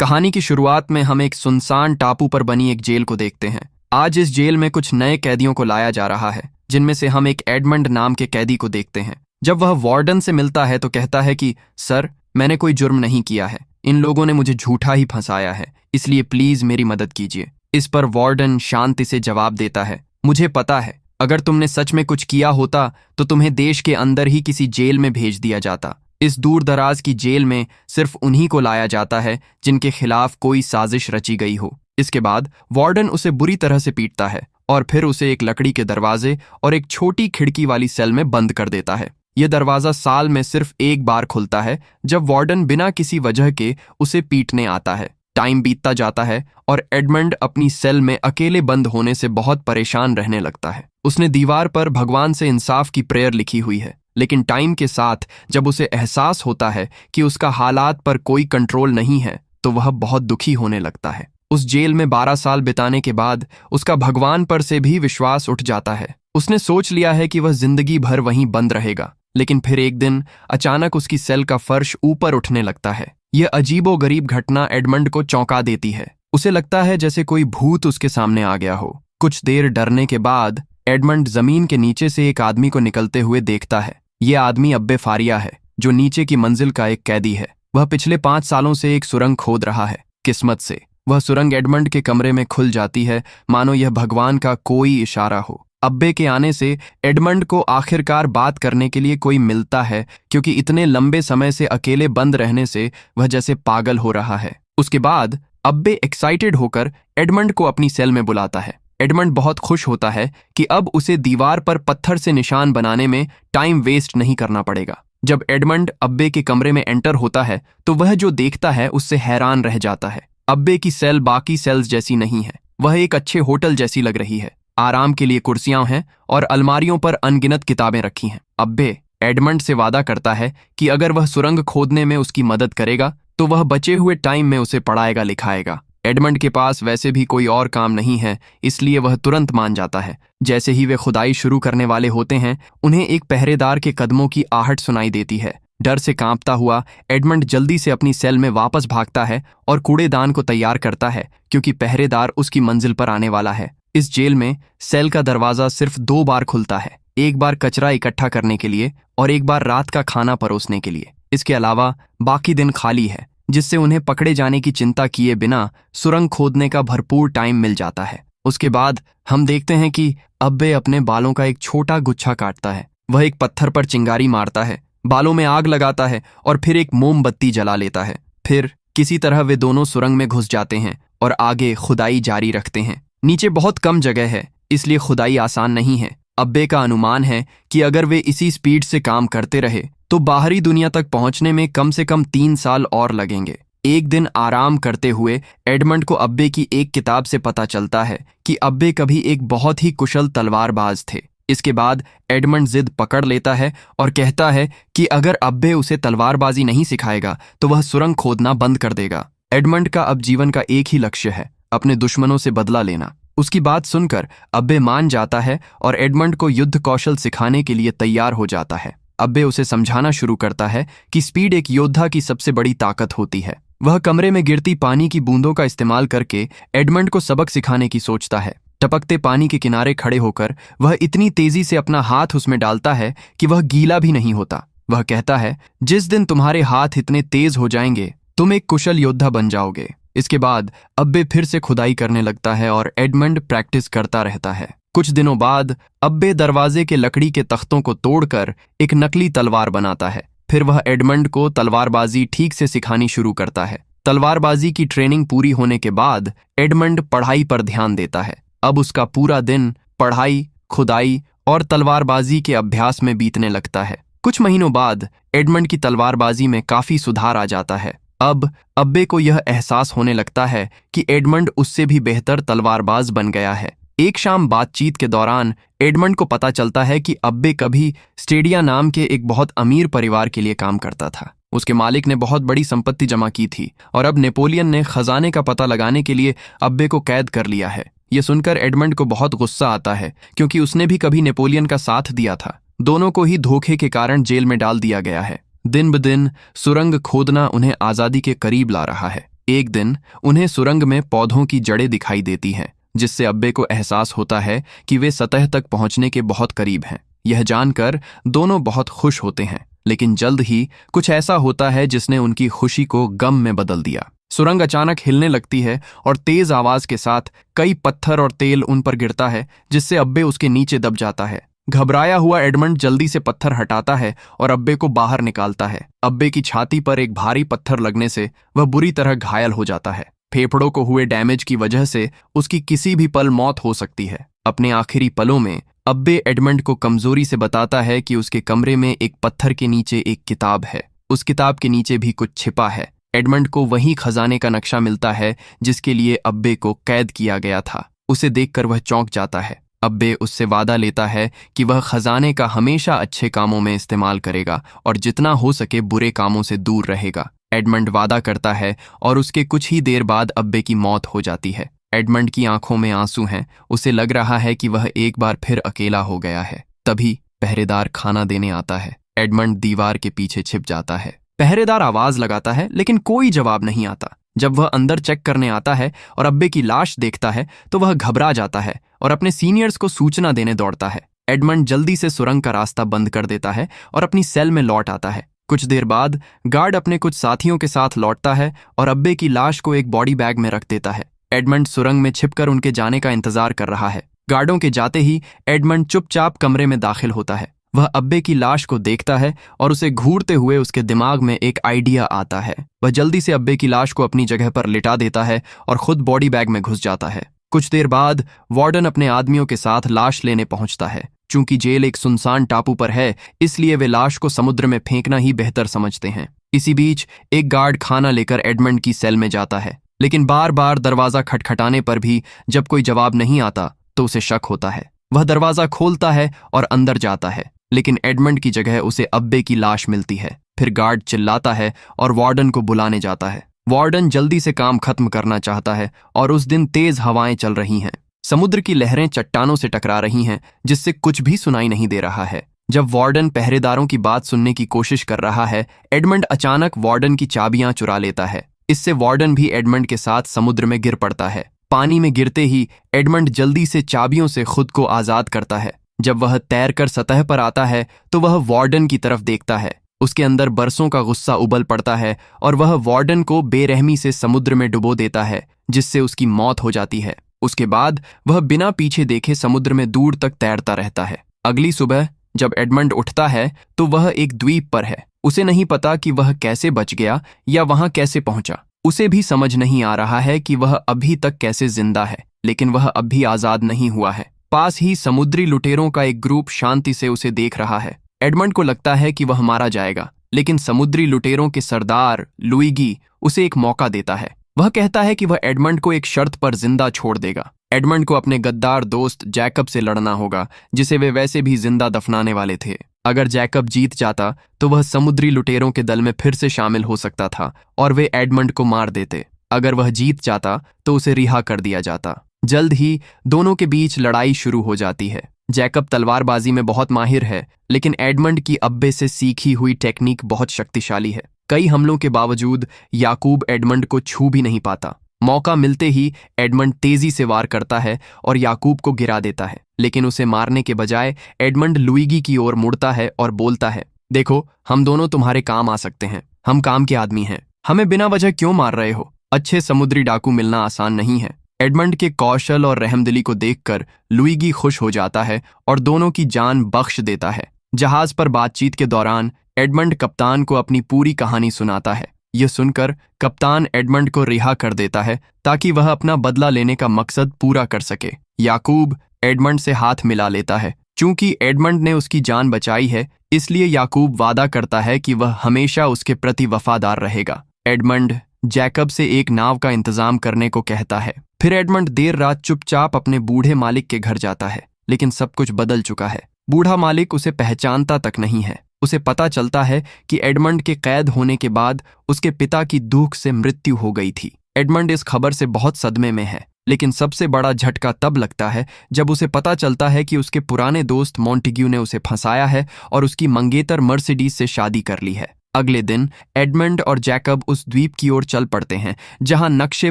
कहानी की शुरुआत में हम एक सुनसान टापू पर बनी एक जेल को देखते हैं। आज इस जेल में कुछ नए कैदियों को लाया जा रहा है, जिनमें से हम एक एडमंड नाम के कैदी को देखते हैं। जब वह वार्डन से मिलता है तो कहता है कि सर, मैंने कोई जुर्म नहीं किया है, इन लोगों ने मुझे झूठा ही फंसाया है, इसलिए प्लीज मेरी मदद कीजिए। इस पर वार्डन शांति से जवाब देता है, मुझे पता है, अगर तुमने सच में कुछ किया होता तो तुम्हें देश के अंदर ही किसी जेल में भेज दिया जाता। इस दूर दराज की जेल में सिर्फ उन्हीं को लाया जाता है जिनके खिलाफ कोई साजिश रची गई हो। इसके बाद वार्डन उसे बुरी तरह से पीटता है और फिर उसे एक लकड़ी के दरवाजे और एक छोटी खिड़की वाली सेल में बंद कर देता है। यह दरवाजा साल में सिर्फ एक बार खुलता है, जब वार्डन बिना किसी वजह के उसे पीटने आता है। टाइम बीतता जाता है और एडमंड अपनी सेल में अकेले बंद होने से बहुत परेशान रहने लगता है। उसने दीवार पर भगवान से इंसाफ की प्रेयर लिखी हुई है, लेकिन टाइम के साथ जब उसे एहसास होता है कि उसका हालात पर कोई कंट्रोल नहीं है, तो वह बहुत दुखी होने लगता है। उस जेल में 12 साल बिताने के बाद उसका भगवान पर से भी विश्वास उठ जाता है। उसने सोच लिया है कि वह जिंदगी भर वहीं बंद रहेगा, लेकिन फिर एक दिन अचानक उसकी सेल का फर्श ऊपर उठने लगता है। यह अजीबोगरीब घटना एडमंड को चौंका देती है। उसे लगता है जैसे कोई भूत उसके सामने आ गया हो। कुछ देर डरने के बाद एडमंड जमीन के नीचे से एक आदमी को निकलते हुए देखता है। यह आदमी अब्बे फारिया है, जो नीचे की मंजिल का एक कैदी है। वह पिछले 5 सालों से एक सुरंग खोद रहा है। किस्मत से वह सुरंग एडमंड के कमरे में खुल जाती है, मानो यह भगवान का कोई इशारा हो। अब्बे के आने से एडमंड को आखिरकार बात करने के लिए कोई मिलता है, क्योंकि इतने लंबे समय से अकेले बंद रहने से वह जैसे पागल हो रहा है। उसके बाद अब्बे एक्साइटेड होकर एडमंड को अपनी सेल में बुलाता है। एडमंड बहुत खुश होता है कि अब उसे दीवार पर पत्थर से निशान बनाने में टाइम वेस्ट नहीं करना पड़ेगा। जब एडमंड अब्बे के कमरे में एंटर होता है तो वह जो देखता है उससे हैरान रह जाता है। अब्बे की सेल बाकी सेल्स जैसी नहीं है, वह एक अच्छे होटल जैसी लग रही है। आराम के लिए कुर्सियां हैं और अलमारियों पर अनगिनत किताबें रखी हैं। अब्बे एडमंड से वादा करता है कि अगर वह सुरंग खोदने में उसकी मदद करेगा तो वह बचे हुए टाइम में उसे पढ़ाएगा लिखाएगा। एडमंड के पास वैसे भी कोई और काम नहीं है, इसलिए वह तुरंत मान जाता है। जैसे ही वे खुदाई शुरू करने वाले होते हैं, उन्हें एक पहरेदार के कदमों की आहट सुनाई देती है। डर से कांपता हुआ एडमंड जल्दी से अपनी सेल में वापस भागता है और कूड़ेदान को तैयार करता है, क्योंकि पहरेदार उसकी मंजिल पर आने वाला है। इस जेल में सेल का दरवाजा सिर्फ 2 बार खुलता है, एक बार कचरा इकट्ठा करने के लिए और एक बार रात का खाना परोसने के लिए। इसके अलावा बाकी दिन खाली है, जिससे उन्हें पकड़े जाने की चिंता किए बिना सुरंग खोदने का भरपूर टाइम मिल जाता है। उसके बाद हम देखते हैं कि अब्बे अपने बालों का एक छोटा गुच्छा काटता है। वह एक पत्थर पर चिंगारी मारता है, बालों में आग लगाता है और फिर एक मोमबत्ती जला लेता है। फिर किसी तरह वे दोनों सुरंग में घुस जाते हैं और आगे खुदाई जारी रखते हैं। नीचे बहुत कम जगह है, इसलिए खुदाई आसान नहीं है। अब्बे का अनुमान है कि अगर वे इसी स्पीड से काम करते रहे तो बाहरी दुनिया तक पहुंचने में कम से कम 3 साल और लगेंगे। एक दिन आराम करते हुए एडमंड को अब्बे की एक किताब से पता चलता है कि अब्बे कभी एक बहुत ही कुशल तलवारबाज थे। इसके बाद एडमंड जिद पकड़ लेता है और कहता है कि अगर अब्बे उसे तलवारबाजी नहीं सिखाएगा तो वह सुरंग खोदना बंद कर देगा। एडमंड का अब जीवन का एक ही लक्ष्य है, अपने दुश्मनों से बदला लेना। उसकी बात सुनकर अब्बे मान जाता है और एडमंड को युद्ध कौशल सिखाने के लिए तैयार हो जाता है। अब्बे उसे समझाना शुरू करता है कि स्पीड एक योद्धा की सबसे बड़ी ताकत होती है। वह कमरे में गिरती पानी की बूंदों का इस्तेमाल करके एडमंड को सबक सिखाने की सोचता है। टपकते पानी के किनारे खड़े होकर वह इतनी तेजी से अपना हाथ उसमें डालता है कि वह गीला भी नहीं होता। वह कहता है, जिस दिन तुम्हारे हाथ इतने तेज हो जाएंगे तुम एक कुशल योद्धा बन जाओगे। इसके बाद अब्बे फिर से खुदाई करने लगता है और एडमंड प्रैक्टिस करता रहता है। कुछ दिनों बाद अब्बे दरवाजे के लकड़ी के तख्तों को तोड़कर एक नकली तलवार बनाता है। फिर वह एडमंड को तलवारबाजी ठीक से सिखानी शुरू करता है। तलवारबाजी की ट्रेनिंग पूरी होने के बाद एडमंड पढ़ाई पर ध्यान देता है। अब उसका पूरा दिन पढ़ाई, खुदाई और तलवारबाजी के अभ्यास में बीतने लगता है। कुछ महीनों बाद एडमंड की तलवारबाजी में काफी सुधार आ जाता है। अब अब्बे को यह एहसास होने लगता है कि एडमंड उससे भी बेहतर तलवारबाज बन गया है। एक शाम बातचीत के दौरान एडमंड को पता चलता है कि अब्बे कभी स्टेडिया नाम के एक बहुत अमीर परिवार के लिए काम करता था। उसके मालिक ने बहुत बड़ी संपत्ति जमा की थी और अब नेपोलियन ने खजाने का पता लगाने के लिए अब्बे को कैद कर लिया है। यह सुनकर एडमंड को बहुत गुस्सा आता है, क्योंकि उसने भी कभी नेपोलियन का साथ दिया था। दोनों को ही धोखे के कारण जेल में डाल दिया गया है। दिन ब दिन सुरंग खोदना उन्हें आजादी के करीब ला रहा है। एक दिन उन्हें सुरंग में पौधों की जड़ें दिखाई देती हैं, जिससे अब्बे को एहसास होता है कि वे सतह तक पहुंचने के बहुत करीब हैं। यह जानकर दोनों बहुत खुश होते हैं, लेकिन जल्द ही कुछ ऐसा होता है जिसने उनकी खुशी को गम में बदल दिया। सुरंग अचानक हिलने लगती है और तेज आवाज के साथ कई पत्थर और तेल उन पर गिरता है, जिससे अब्बे उसके नीचे दब जाता है। घबराया हुआ एडमंड जल्दी से पत्थर हटाता है और अब्बे को बाहर निकालता है। अब्बे की छाती पर एक भारी पत्थर लगने से वह बुरी तरह घायल हो जाता है। फेफड़ों को हुए डैमेज की वजह से उसकी किसी भी पल मौत हो सकती है। अपने आखिरी पलों में अब्बे एडमंड को कमजोरी से बताता है कि उसके कमरे में एक पत्थर के नीचे एक किताब है। उस किताब के नीचे भी कुछ छिपा है। एडमंड को वही खजाने का नक्शा मिलता है जिसके लिए अब्बे को कैद किया गया था। उसे देखकर वह चौंक जाता है। अब्बे उससे वादा लेता है कि वह खजाने का हमेशा अच्छे कामों में इस्तेमाल करेगा और जितना हो सके बुरे कामों से दूर रहेगा। एडमंड वादा करता है और उसके कुछ ही देर बाद अब्बे की मौत हो जाती है। एडमंड की आंखों में आंसू हैं। उसे लग रहा है कि वह एक बार फिर अकेला हो गया है। तभी पहरेदार खाना देने आता है। एडमंड दीवार के पीछे छिप जाता है। पहरेदार आवाज लगाता है, लेकिन कोई जवाब नहीं आता। जब वह अंदर चेक करने आता है और अब्बे की लाश देखता है तो वह घबरा जाता है और अपने सीनियर्स को सूचना देने दौड़ता है। एडमंड जल्दी से सुरंग का रास्ता बंद कर देता है और अपनी सेल में लौट आता है। कुछ देर बाद गार्ड अपने कुछ साथियों के साथ लौटता है और अब्बे की लाश को एक बॉडी बैग में रख देता है। एडमंड सुरंग में छिपकर उनके जाने का इंतजार कर रहा है। गार्डों के जाते ही एडमंड चुपचाप कमरे में दाखिल होता है। वह अब्बे की लाश को देखता है और उसे घूरते हुए उसके दिमाग में एक आइडिया आता है। वह जल्दी से अब्बे की लाश को अपनी जगह पर लिटा देता है और खुद बॉडी बैग में घुस जाता है। कुछ देर बाद वार्डन अपने आदमियों के साथ लाश लेने पहुंचता है। चूंकि जेल एक सुनसान टापू पर है, इसलिए वे लाश को समुद्र में फेंकना ही बेहतर समझते हैं। इसी बीच एक गार्ड खाना लेकर एडमंड की सेल में जाता है, लेकिन बार बार दरवाजा खटखटाने पर भी जब कोई जवाब नहीं आता तो उसे शक होता है। वह दरवाजा खोलता है और अंदर जाता है, लेकिन एडमंड की जगह उसे अब्बे की लाश मिलती है। फिर गार्ड चिल्लाता है और वार्डन को बुलाने जाता है। वार्डन जल्दी से काम खत्म करना चाहता है और उस दिन तेज हवाएं चल रही हैं। समुद्र की लहरें चट्टानों से टकरा रही हैं, जिससे कुछ भी सुनाई नहीं दे रहा है। जब वार्डन पहरेदारों की बात सुनने की कोशिश कर रहा है, एडमंड अचानक वार्डन की चाबियां चुरा लेता है। इससे वार्डन भी एडमंड के साथ समुद्र में गिर पड़ता है। पानी में गिरते ही एडमंड जल्दी से चाबियों से खुद को आजाद करता है। जब वह तैरकर सतह पर आता है तो वह वार्डन की तरफ देखता है। उसके अंदर बरसों का गुस्सा उबल पड़ता है और वह वार्डन को बेरहमी से समुद्र में डुबो देता है, जिससे उसकी मौत हो जाती है। उसके बाद वह बिना पीछे देखे समुद्र में दूर तक तैरता रहता है। अगली सुबह जब एडमंड उठता है तो वह एक द्वीप पर है। उसे नहीं पता कि वह कैसे बच गया या वहां कैसे पहुंचा। उसे भी समझ नहीं आ रहा है कि वह अभी तक कैसे जिंदा है, लेकिन वह अब भी आजाद नहीं हुआ है। पास ही समुद्री लुटेरों का एक ग्रुप शांति से उसे देख रहा है। एडमंड को लगता है कि वह मारा जाएगा, लेकिन समुद्री लुटेरों के सरदार लुईगी उसे एक मौका देता है। वह कहता है कि वह एडमंड को एक शर्त पर जिंदा छोड़ देगा। एडमंड को अपने गद्दार दोस्त जैकब से लड़ना होगा, जिसे वे वैसे भी जिंदा दफनाने वाले थे। अगर जैकब जीत जाता तो वह समुद्री लुटेरों के दल में फिर से शामिल हो सकता था और वे एडमंड को मार देते। अगर वह जीत जाता तो उसे रिहा कर दिया जाता। जल्द ही दोनों के बीच लड़ाई शुरू हो जाती है। जैकब तलवारबाजी में बहुत माहिर है, लेकिन एडमंड की अब्बे से सीखी हुई टेक्निक बहुत शक्तिशाली है। कई हमलों के बावजूद याकूब एडमंड को छू भी नहीं पाता। मौका मिलते ही एडमंड तेजी से वार करता है और याकूब को गिरा देता है, लेकिन उसे मारने के बजाय एडमंड लुईगी की ओर मुड़ता है और बोलता है, देखो, हम दोनों तुम्हारे काम आ सकते हैं। हम काम के आदमी हैं। हमें बिना वजह क्यों मार रहे हो? अच्छे समुद्री डाकू मिलना आसान नहीं है। एडमंड के कौशल और रहमदिली को देखकर लुईगी खुश हो जाता है और दोनों की जान बख्श देता है। जहाज पर बातचीत के दौरान एडमंड कप्तान को अपनी पूरी कहानी सुनाता है। यह सुनकर कप्तान एडमंड को रिहा कर देता है ताकि वह अपना बदला लेने का मकसद पूरा कर सके। याकूब एडमंड से हाथ मिला लेता है। चूंकि एडमंड ने उसकी जान बचाई है, इसलिए याकूब वादा करता है कि वह हमेशा उसके प्रति वफादार रहेगा। एडमंड जैकब से एक नाव का इंतजाम करने को कहता है। फिर एडमंड देर रात चुपचाप अपने बूढ़े मालिक के घर जाता है, लेकिन सब कुछ बदल चुका है। बूढ़ा मालिक उसे पहचानता तक नहीं है। उसे पता चलता है कि एडमंड के कैद होने के बाद उसके पिता की दुख से मृत्यु हो गई थी। एडमंड इस खबर से बहुत सदमे में है, लेकिन सबसे बड़ा झटका तब लगता है जब उसे पता चलता है कि उसके पुराने दोस्त मॉन्टेग्यू ने उसे फंसाया है और उसकी मंगेतर मर्सिडीज से शादी कर ली है। अगले दिन एडमंड और जैकब उस द्वीप की ओर चल पड़ते हैं जहां नक्शे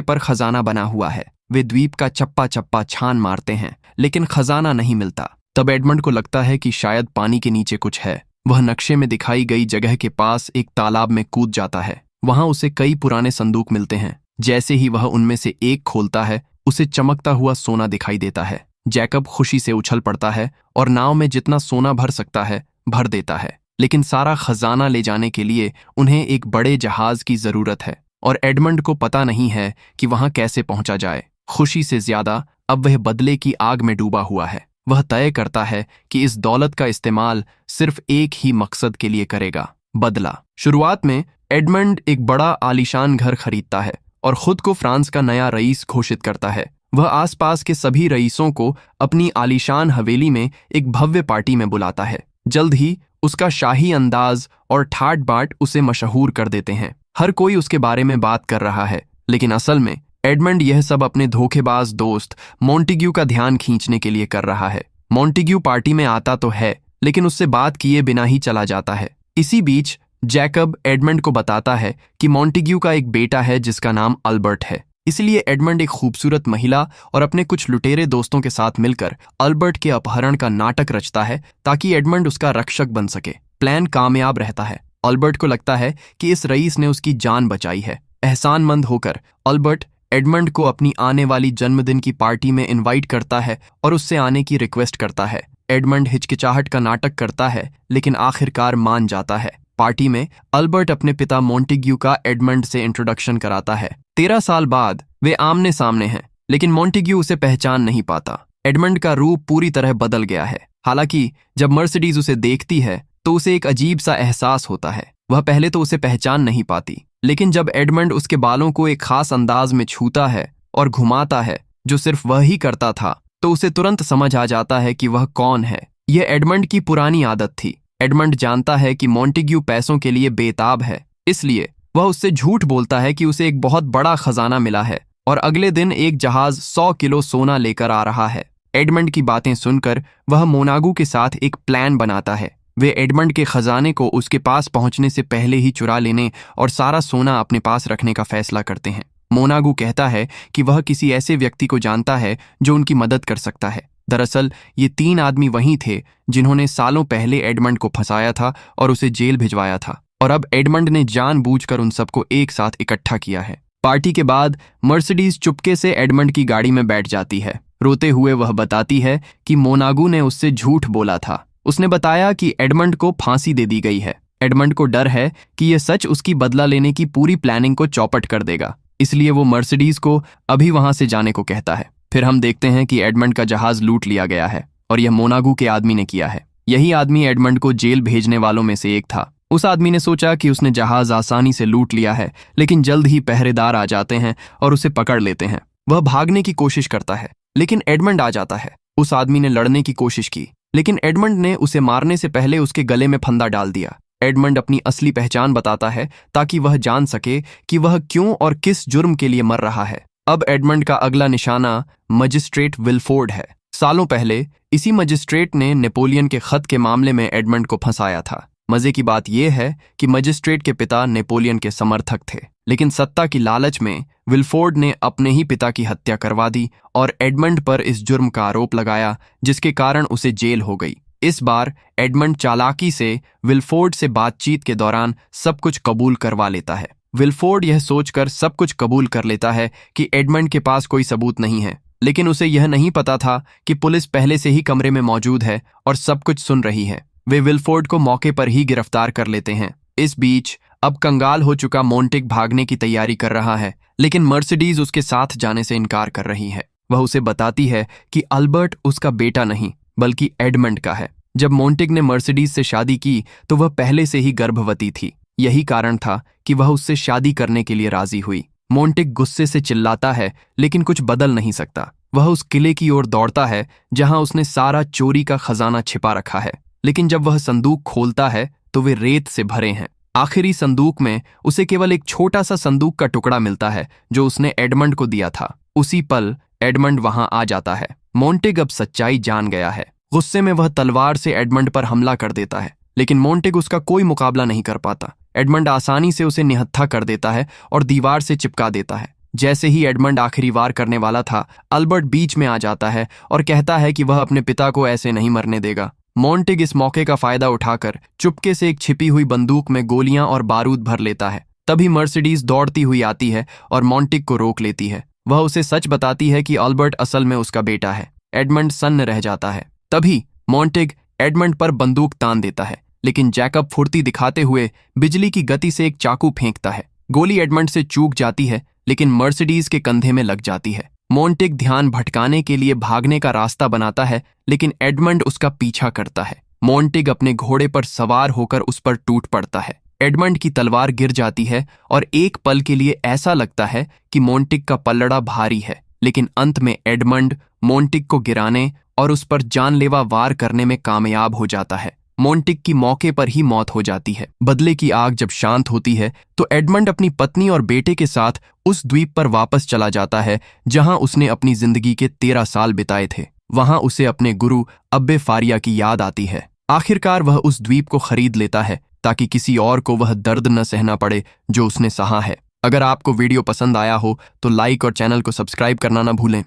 पर खजाना बना हुआ है। वे द्वीप का चप्पा चप्पा छान मारते हैं, लेकिन खजाना नहीं मिलता। तब एडमंड को लगता है कि शायद पानी के नीचे कुछ है। वह नक्शे में दिखाई गई जगह के पास एक तालाब में कूद जाता है। वहां उसे कई पुराने संदूक मिलते हैं। जैसे ही वह उनमें से एक खोलता है, उसे चमकता हुआ सोना दिखाई देता है। जैकब खुशी से उछल पड़ता है और नाव में जितना सोना भर सकता है भर देता है, लेकिन सारा खजाना ले जाने के लिए उन्हें एक बड़े जहाज की जरूरत है और एडमंड को पता नहीं है कि वहां कैसे पहुंचा जाए। खुशी से ज्यादा अब वह बदले की आग में डूबा हुआ है। वह तय करता है कि इस दौलत का इस्तेमाल सिर्फ एक ही मकसद के लिए करेगा, बदला। शुरुआत में एडमंड एक बड़ा आलीशान घर खरीदता है और खुद को फ्रांस का नया रईस घोषित करता है। वह आसपास के सभी रईसों को अपनी आलीशान हवेली में एक भव्य पार्टी में बुलाता है। जल्द ही उसका शाही अंदाज और ठाट बाट उसे मशहूर कर देते हैं। हर कोई उसके बारे में बात कर रहा है, लेकिन असल में एडमंड यह सब अपने धोखेबाज दोस्त मोंटेग्यू का ध्यान खींचने के लिए कर रहा है। मोंटेग्यू पार्टी में आता तो है, लेकिन उससे बात किए बिना ही चला जाता है। इसी बीच जैकब एडमंड को बताता है कि मोंटेग्यू का एक बेटा है जिसका नाम अल्बर्ट है। इसलिए एडमंड एक खूबसूरत महिला और अपने कुछ लुटेरे दोस्तों के साथ मिलकर अल्बर्ट के अपहरण का नाटक रचता है ताकि एडमंड उसका रक्षक बन सके। प्लान कामयाब रहता है। अल्बर्ट को लगता है कि इस रईस ने उसकी जान बचाई है। एहसानमंद होकर अल्बर्ट एडमंड को अपनी आने वाली जन्मदिन की पार्टी में इनवाइट करता है और उससे आने की रिक्वेस्ट करता है। एडमंड हिचकिचाहट का नाटक करता है, लेकिन आखिरकार मान जाता है। पार्टी में अल्बर्ट अपने पिता मोंटेग्यू का एडमंड से इंट्रोडक्शन कराता है। 13 साल बाद वे आमने सामने हैं, लेकिन मोंटेग्यू उसे पहचान नहीं पाता। एडमंड का रूप पूरी तरह बदल गया है। हालांकि जब मर्सिडीज उसे देखती है तो उसे एक अजीब सा एहसास होता है। वह पहले तो उसे पहचान नहीं पाती, लेकिन जब एडमंड उसके बालों को एक खास अंदाज में छूता है और घुमाता है जो सिर्फ वह ही करता था, तो उसे तुरंत समझ आ जाता है कि वह कौन है। यह एडमंड की पुरानी आदत थी। एडमंड जानता है कि मोंटेग्यू पैसों के लिए बेताब है, इसलिए वह उससे झूठ बोलता है कि उसे एक बहुत बड़ा खजाना मिला है और अगले दिन एक जहाज 100 किलो सोना लेकर आ रहा है। एडमंड की बातें सुनकर वह मोनागू के साथ एक प्लान बनाता है। वे एडमंड के खजाने को उसके पास पहुंचने से पहले ही चुरा लेने और सारा सोना अपने पास रखने का फैसला करते हैं। मोनागू कहता है कि वह किसी ऐसे व्यक्ति को जानता है जो उनकी मदद कर सकता है। दरअसल ये 3 आदमी वही थे जिन्होंने सालों पहले एडमंड को फंसाया था और उसे जेल भिजवाया था, और अब एडमंड ने जानबूझकर उन सबको एक साथ इकट्ठा किया है। पार्टी के बाद मर्सिडीज चुपके से एडमंड की गाड़ी में बैठ जाती है। रोते हुए वह बताती है कि मोनागू ने उससे झूठ बोला था। उसने बताया कि एडमंड को फांसी दे दी गई है। एडमंड को डर है कि यह सच उसकी बदला लेने की पूरी प्लानिंग को चौपट कर देगा, इसलिए वो मर्सिडीज को अभी वहां से जाने को कहता है। फिर हम देखते हैं कि एडमंड का जहाज लूट लिया गया है और यह मोनागू के आदमी ने किया है। यही आदमी एडमंड को जेल भेजने वालों में से एक था। उस आदमी ने सोचा कि उसने जहाज आसानी से लूट लिया है, लेकिन जल्द ही पहरेदार आ जाते हैं और उसे पकड़ लेते हैं। वह भागने की कोशिश करता है, लेकिन एडमंड आ जाता है। उस आदमी ने लड़ने की कोशिश की, लेकिन एडमंड ने उसे मारने से पहले उसके गले में फंदा डाल दिया। एडमंड अपनी असली पहचान बताता है ताकि वह जान सके कि वह क्यों और किस जुर्म के लिए मर रहा है। अब एडमंड का अगला निशाना मजिस्ट्रेट विलफोर्ड है। सालों पहले इसी मजिस्ट्रेट ने नेपोलियन के खत के मामले में एडमंड को फंसाया था। मजे की बात यह है कि मजिस्ट्रेट के पिता नेपोलियन के समर्थक थे, लेकिन सत्ता की लालच में विलफोर्ड ने अपने ही पिता की हत्या करवा दी और एडमंड पर इस जुर्म का आरोप लगाया, जिसके कारण उसे जेल हो गई। इस बार एडमंड चालाकी से विलफोर्ड से बातचीत के दौरान सब कुछ कबूल करवा लेता है। विलफोर्ड यह सोचकर सब कुछ कबूल कर लेता है कि एडमंड के पास कोई सबूत नहीं है, लेकिन उसे यह नहीं पता था कि पुलिस पहले से ही कमरे में मौजूद है और सब कुछ सुन रही है। वे विलफोर्ड को मौके पर ही गिरफ्तार कर लेते हैं। इस बीच अब कंगाल हो चुका मोंटेग भागने की तैयारी कर रहा है, लेकिन मर्सिडीज उसके साथ जाने से इनकार कर रही है। वह उसे बताती है कि अल्बर्ट उसका बेटा नहीं बल्कि एडमंड का है। जब मोंटेग ने मर्सिडीज से शादी की तो वह पहले से ही गर्भवती थी। यही कारण था कि वह उससे शादी करने के लिए राजी हुई। मोंटेग गुस्से से चिल्लाता है, लेकिन कुछ बदल नहीं सकता। वह उस किले की ओर दौड़ता है जहां उसने सारा चोरी का खजाना छिपा रखा है, लेकिन जब वह संदूक खोलता है तो वे रेत से भरे हैं। आखिरी संदूक में उसे केवल एक छोटा सा संदूक का टुकड़ा मिलता है जो उसने एडमंड को दिया था। उसी पल एडमंड वहां आ जाता है। मोंटेग अब सच्चाई जान गया है। गुस्से में वह तलवार से एडमंड पर हमला कर देता है, लेकिन मोंटेग उसका कोई मुकाबला नहीं कर पाता। एडमंड आसानी से उसे निहत्था कर देता है और दीवार से चिपका देता है। जैसे ही एडमंड आखिरी वार करने वाला था, अल्बर्ट बीच में आ जाता है और कहता है कि वह अपने पिता को ऐसे नहीं मरने देगा। मॉन्टेग इस मौके का फायदा उठाकर चुपके से एक छिपी हुई बंदूक में गोलियां और बारूद भर लेता है। तभी मर्सिडीज दौड़ती हुई आती है और मॉन्टेग को रोक लेती है। वह उसे सच बताती है कि अल्बर्ट असल में उसका बेटा है। एडमंड सन्न रह जाता है। तभी मॉन्टेग एडमंड पर बंदूक तान देता है, लेकिन जैकब फुर्ती दिखाते हुए बिजली की गति से एक चाकू फेंकता है। गोली एडमंड से चूक जाती है, लेकिन मर्सिडीज के कंधे में लग जाती है। मॉन्टेग ध्यान भटकाने के लिए भागने का रास्ता बनाता है, लेकिन एडमंड उसका पीछा करता है। मॉन्टेग अपने घोड़े पर सवार होकर उस पर टूट पड़ता है। एडमंड की तलवार गिर जाती है और एक पल के लिए ऐसा लगता है कि मॉन्टेग का पल्लड़ा भारी है, लेकिन अंत में एडमंड मॉन्टेग को गिराने और उस पर जानलेवा वार करने में कामयाब हो जाता है। मॉन्टेग की मौके पर ही मौत हो जाती है। बदले की आग जब शांत होती है तो एडमंड अपनी पत्नी और बेटे के साथ उस द्वीप पर वापस चला जाता है जहां उसने अपनी जिंदगी के 13 साल बिताए थे। वहां उसे अपने गुरु अब्बे फारिया की याद आती है। आखिरकार वह उस द्वीप को खरीद लेता है ताकि किसी और को वह दर्द न सहना पड़े जो उसने सहा है। अगर आपको वीडियो पसंद आया हो तो लाइक और चैनल को सब्सक्राइब करना न भूलें।